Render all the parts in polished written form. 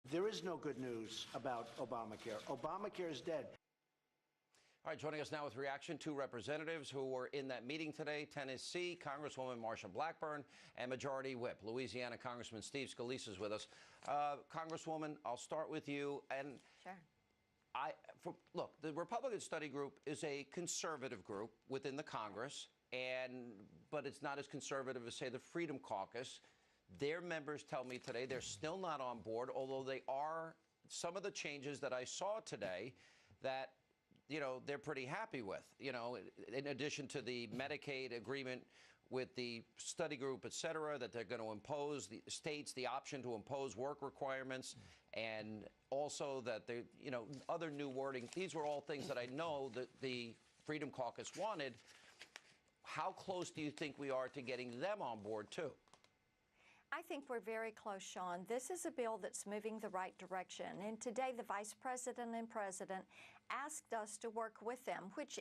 There is no good news about Obamacare. Obamacare is dead. All right, joining us now with reaction, two representatives who were in that meeting today. Tennessee Congresswoman Marsha Blackburn and Majority Whip Louisiana Congressman Steve Scalise is with us. Congresswoman, I'll start with you. And sure. Look, the Republican Study Group is a conservative group within the Congress, but it's not as conservative as, say, the Freedom Caucus. Their members tell me today they're still not on board, although they are. Some of the changes that I saw today that they're pretty happy with, in addition to the Medicaid agreement with the study group, et cetera, that they're going to impose the states the option to impose work requirements, and also that they, other new wording. These were all things that I know that the Freedom Caucus wanted. How close do you think we are to getting them on board, too? I think we're very close, Sean. This is a bill that's moving the right direction. And today, the Vice President and President asked us to work with them, which,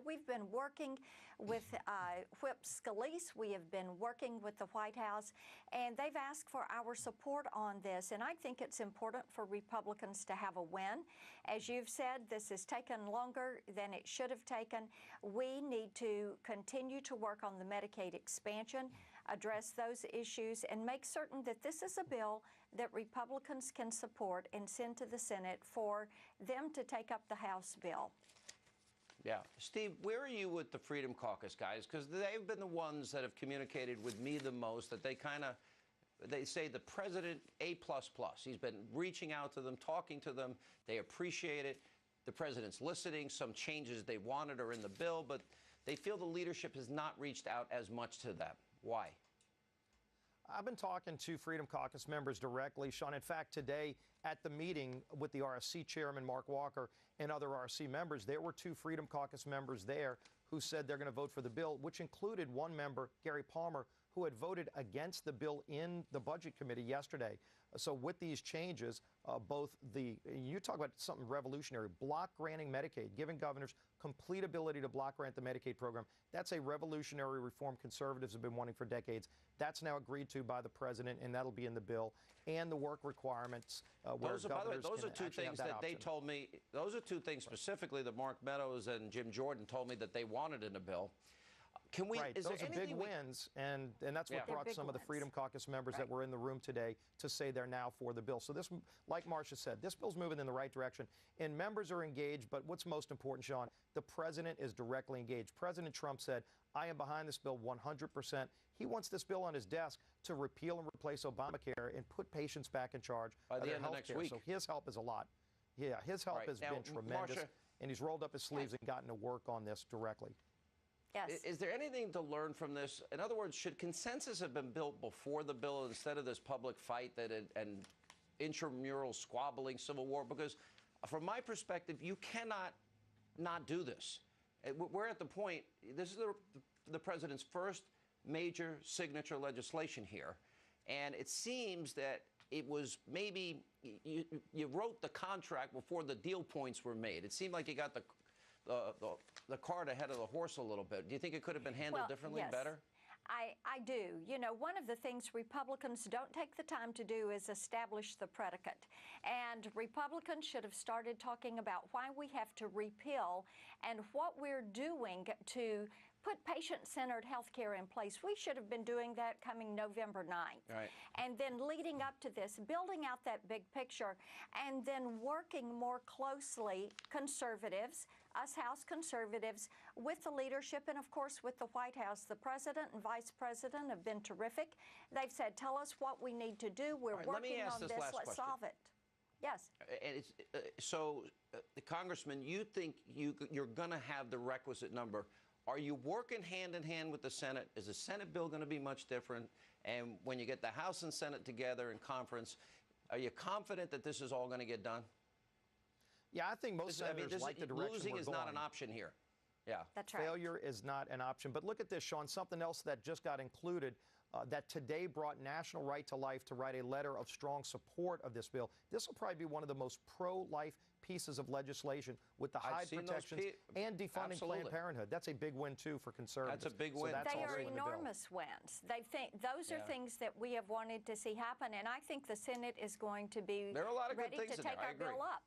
we've been working with Whip Scalise. We have been working with the White House, and they've asked for our support on this. And I think it's important for Republicans to have a win. As you've said, this has taken longer than it should have taken. We need to continue to work on the Medicaid expansion, address those issues, and make certain that this is a bill that Republicans can support and send to the Senate for them to take up the House bill. Yeah. Steve, where are you with the Freedom Caucus guys? Because they've been the ones that have communicated with me the most, that they say the president, A++. He's been reaching out to them, talking to them. They appreciate it. The president's listening. Some changes they wanted are in the bill, but they feel the leadership has not reached out as much to them. Why? I've been talking to Freedom Caucus members directly, Sean. In fact, today at the meeting with the RSC chairman, Mark Walker, and other RSC members, there were two Freedom Caucus members there who said they're going to vote for the bill, which included one member, Gary Palmer, who had voted against the bill in the Budget Committee yesterday. So with these changes, you talk about something revolutionary, block granting Medicaid, giving governors complete ability to block grant the Medicaid program. That's a revolutionary reform conservatives have been wanting for decades. That's now agreed to by the president, and that'll be in the bill. And the work requirements, where those, by the way, those are two things that option. They told me. Those are two things specifically that Mark Meadows and Jim Jordan told me that they wanted in the bill. Can we? Right. Those are big wins, and that's what brought some of the Freedom Caucus members that were in the room today to say they're now for the bill. So this, like Marsha said, this bill's moving in the right direction, and members are engaged. But what's most important, Sean, the president is directly engaged. President Trump said, I am behind this bill 100%. He wants this bill on his desk to repeal and replace Obamacare and put patients back in charge by of the their end of next week. So his help is a lot. Yeah, his help has been tremendous, Marsha, and he's rolled up his sleeves and gotten to work on this directly. Yes. Is there anything to learn from this? In other words, should consensus have been built before the bill instead of this public fight and intramural squabbling, civil war? Because from my perspective, you cannot not do this. We're at the point, this is the president's first major signature legislation here. And it seems that it was maybe you wrote the contract before the deal points were made. It seemed like you got the cart ahead of the horse a little bit. Do you think it could have been handled differently, better? I do. One of the things Republicans don't take the time to do is establish the predicate. And Republicans should have started talking about why we have to repeal and what we're doing to put patient-centered health care in place. We should have been doing that coming November 9th. Right. And then leading up to this, building out that big picture, and then working more closely, conservatives, us House conservatives, with the leadership and, of course, with the White House. The president and vice president have been terrific. They've said, tell us what we need to do. We're working on this. Let's solve it. Yes. And the Congressman, you think you're going to have the requisite number. Are you working hand in hand with the Senate? Is the Senate bill going to be much different? And when you get the House and Senate together in conference, are you confident that this is all going to get done? Yeah, I think most senators like the direction losing we're is going. not an option here. Yeah. That's right. Failure is not an option. But look at this, Sean, something else that just got included. that today brought National Right to Life to write a letter of strong support of this bill. This will probably be one of the most pro-life pieces of legislation with the high protections and defunding Planned Parenthood. That's a big win, too, for conservatives. That's a big win. So that's they also are in the bill. enormous wins. Those are things that we have wanted to see happen, and I think the Senate is going to be There are a lot of good ready things to in take there. I our bill agree. up.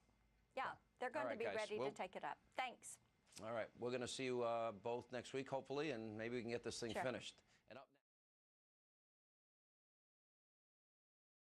Yeah, they're going All to right, be guys. ready Well- to take it up. Thanks. All right. We're going to see you both next week, hopefully, and maybe we can get this thing Sure. finished. And up